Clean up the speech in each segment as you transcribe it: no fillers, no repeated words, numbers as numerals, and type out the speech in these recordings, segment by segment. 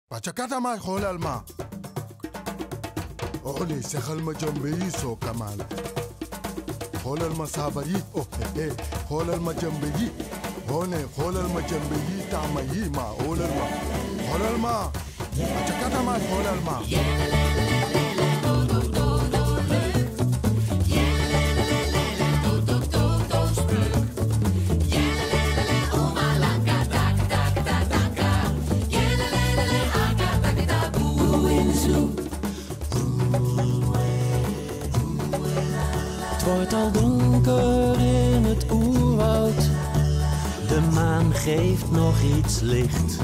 Pachakata ma holal ma. Oli sehal ma jambe so kamal. Holal ma sabari oh holal ma jambe yi. Hone holal ma jambe yi tama yi ma holal ma. Holal ma. Pachakata ma holal ma. Het wordt al donker in het oerwoud. De maan geeft nog iets licht.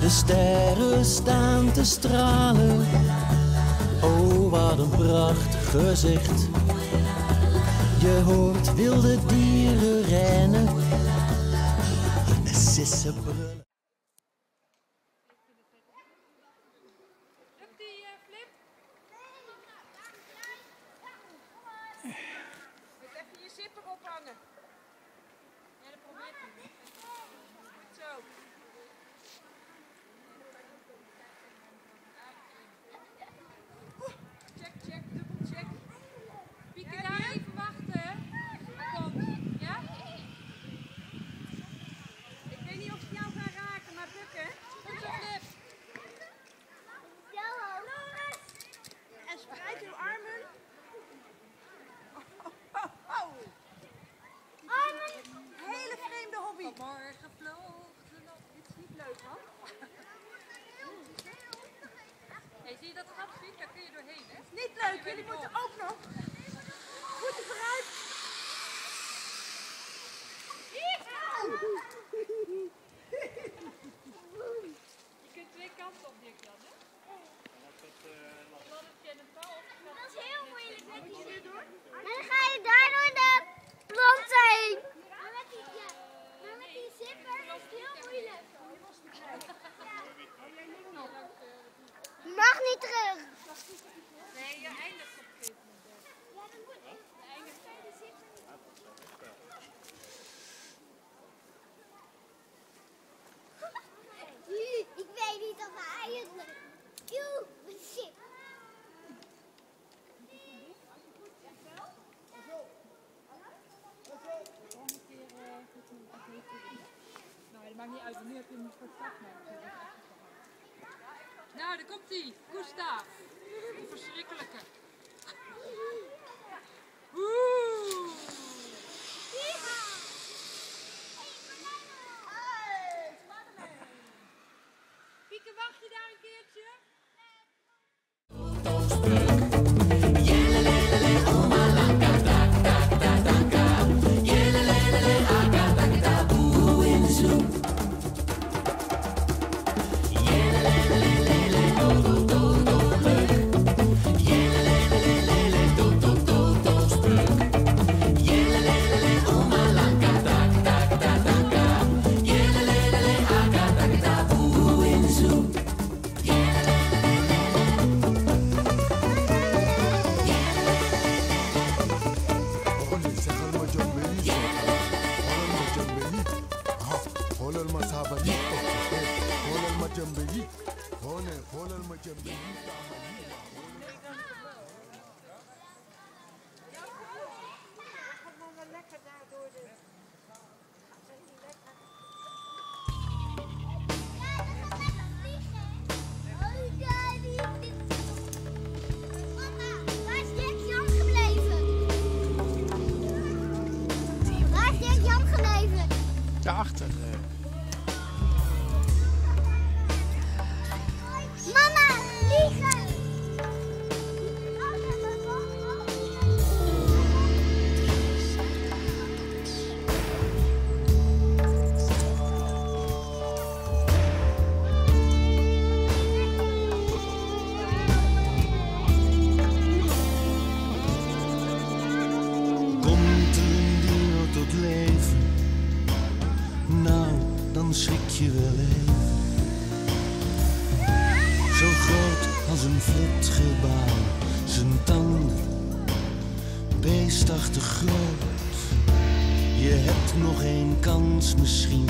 De sterren staan te stralen. Oh, wat een prachtig gezicht. Je hoort wilde dieren rennen. De sissen brullen. Even je zipper ophangen. Ja, dat probeert hij. Zo. Check, check, dubbel check. Pieke, ja, daar even wachten. Komt, ja? Ik weet niet of ze jou gaan raken, maar bukken. Goed zo, Flip. En spreid uw armen. Hele vreemde hobby. Vanmorgen vloog de nacht. Dit is niet leuk, man. Hey, zie je dat gat, Piet? Daar kun je doorheen, hè? Niet leuk, jullie moeten ook nog. Voeten vooruit. Je kunt twee kanten op, Dirk Jan, hè? Dat is heel moeilijk met die zipper. En dan ga je daar door de planten heen. Maar met die zipper is het heel moeilijk. Je mag niet terug. Nee, je eindigt op een gegeven moment. Ja, dan moet je eindigt bij de zipper. Ik weet niet of hij het lukt. Joe, zip. Nou, dat maakt niet uit, want nu heb je hem voor het vak nodig. Nou, daar komt hij. Gustav. Die verschrikkelijke. Oeh. Pieke, wacht je daar een keertje? Daarachter. Mama, vliegen! Komt een dier tot leven? Nou, dan schrik je wel even. Zo groot als een flatgebouw, zijn tanden beestachtig groot. Je hebt nog één kans misschien,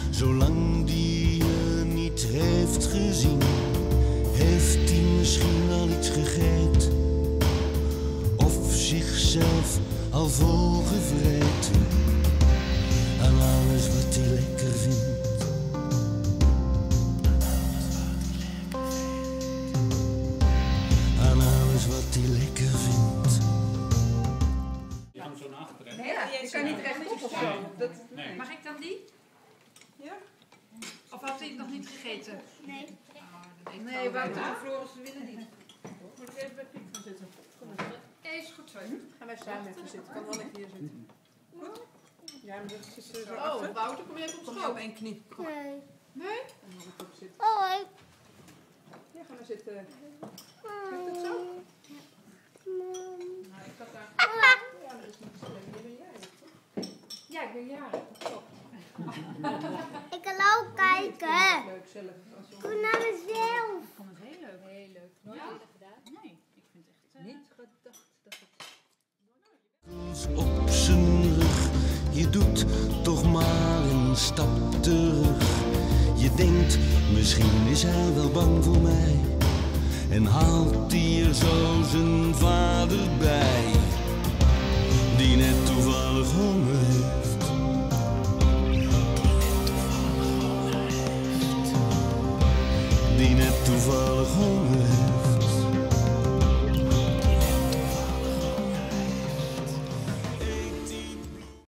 zolang die je niet heeft heeft gezien. Heeft hij misschien al iets gegeten? Of zichzelf al volgevreten aan alles wat hij lekker vindt? Aan alles wat hij lekker vindt. Ja, zo naar achteren. Nee, ja, je kan niet rechtop of zo. Nee. Mag ik dan die? Ja. Of had hij het nog niet gegeten? Nee. Nee, Wouter en Floris willen niet. Moet ik even bij Piet gaan zitten? Kom maar. Ja, is goed zo. Gaan wij samen even zitten? Kan wel even hier zitten. Goed? Ja, maar dat is zo. Oh, Wouter, kom je even op Kom je schoot? op één knie? Kom. Nee. Nee? Dan moet ik op zitten. Hoi. Ja, gaan we zitten. Lukt het zo? Nou, ik had daar... Ja, dat is niet zo leuk. Wie ben jij? Ja, ik ben jarig. Klopt. Ik kan ook kijken. Leuk zelf. Als je Doe naar mezelf. Ik vond het heel leuk. Heel leuk. Nooit eerder gedaan? Nee, ik vind het echt... niet gedacht dat het... Op zijn rug, je doet toch maar een stap terug. Je denkt, misschien is hij wel bang voor mij. En haalt hij er zo zijn vader bij, die net toevallig honger heeft. Die net toevallig honger heeft.